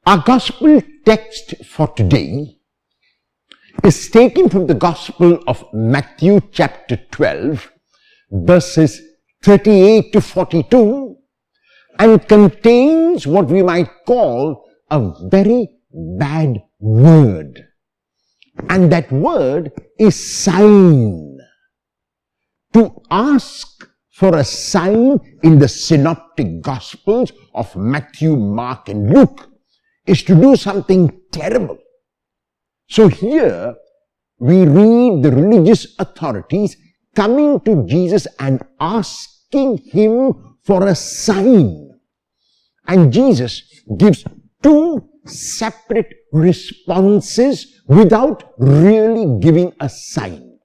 Our gospel text for today is taken from the Gospel of Matthew chapter 12, verses 38 to 42, and contains what we might call a very bad word. And that word is sign. To ask for a sign in the synoptic Gospels of Matthew, Mark, and Luke is to do something terrible. So here we read the religious authorities coming to Jesus and asking him for a sign. And Jesus gives two separate responses without really giving a sign.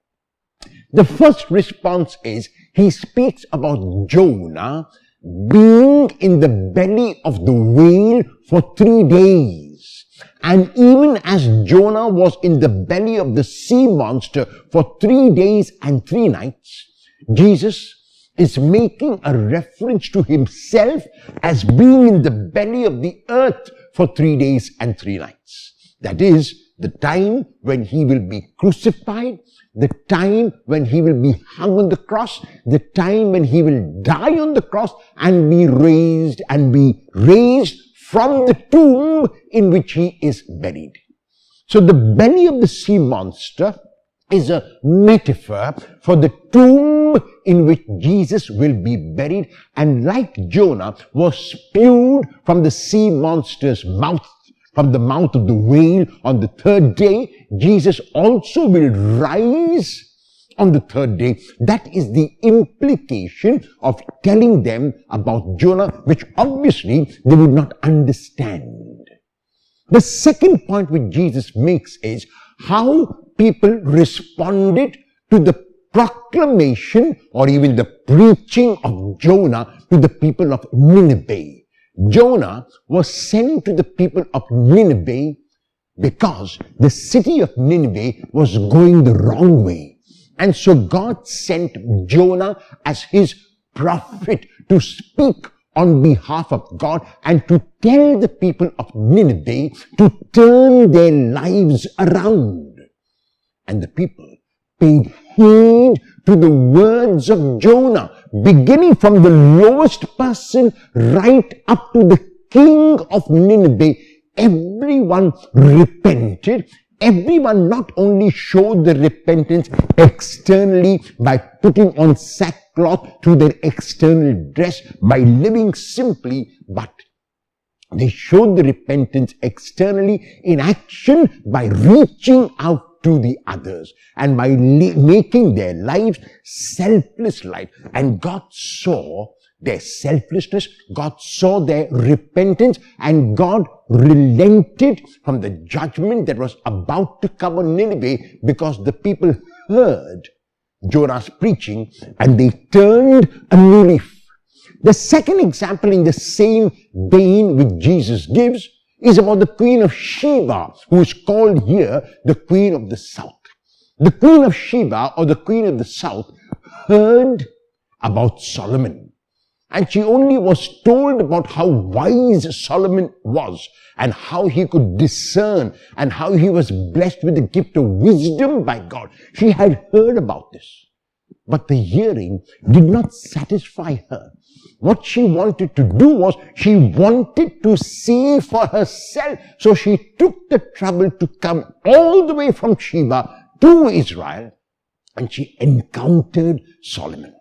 The first response is, he speaks about Jonah being in the belly of the whale for 3 days. And even as Jonah was in the belly of the sea monster for 3 days and 3 nights, Jesus is making a reference to himself as being in the belly of the earth for 3 days and 3 nights. That is, the time when he will be crucified, the time when he will be hung on the cross, the time when he will die on the cross and be raised from the tomb in which he is buried. So the belly of the sea monster is a metaphor for the tomb in which Jesus will be buried, and like Jonah was spewed from the sea monster's mouth, from the mouth of the whale on the 3rd day, Jesus also will rise on the 3rd day. That is the implication of telling them about Jonah, which obviously they would not understand. The second point which Jesus makes is how people responded to the proclamation or even the preaching of Jonah to the people of Nineveh. Jonah was sent to the people of Nineveh because the city of Nineveh was going the wrong way. And so God sent Jonah as his prophet to speak on behalf of God and to tell the people of Nineveh to turn their lives around. And the people paid heed to the words of Jonah, beginning from the lowest person right up to the king of Nineveh. Everyone repented. Everyone not only showed the repentance externally by putting on sackcloth to their external dress, by living simply, but they showed the repentance externally in action by reaching out to the others and by making their lives selfless life. And God saw their selflessness, God saw their repentance, and God relented from the judgment that was about to come on Nineveh because the people heard Jonah's preaching and they turned a new leaf. The second example in the same vein which Jesus gives is about the Queen of Sheba, who is called here the Queen of the South. The Queen of Sheba, or the Queen of the South, heard about Solomon. And she only was told about how wise Solomon was and how he could discern and how he was blessed with the gift of wisdom by God. She had heard about this. But the hearing did not satisfy her. What she wanted to do was she wanted to see for herself. So she took the trouble to come all the way from Sheba to Israel, and she encountered Solomon.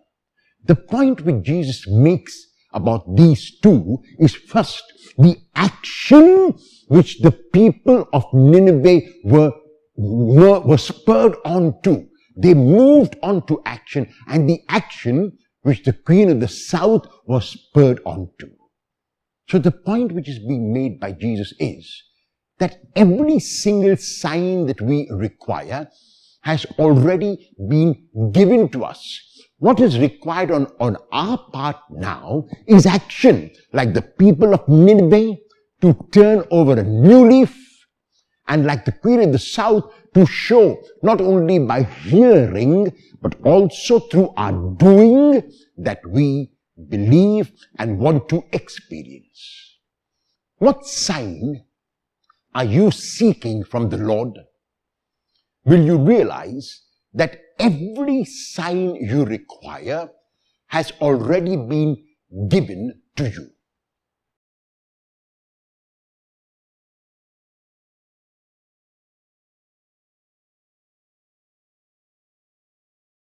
The point which Jesus makes about these two is first the action which the people of Nineveh were spurred on to. They moved on to action, and the action which the Queen of the South was spurred on to. So the point which is being made by Jesus is that every single sign that we require has already been given to us. What is required on our part now is action, like the people of Nineveh, to turn over a new leaf, and like the Queen of the South, to show not only by hearing, but also through our doing that we believe and want to experience. What sign are you seeking from the Lord? Will you realize that every sign you require has already been given to you?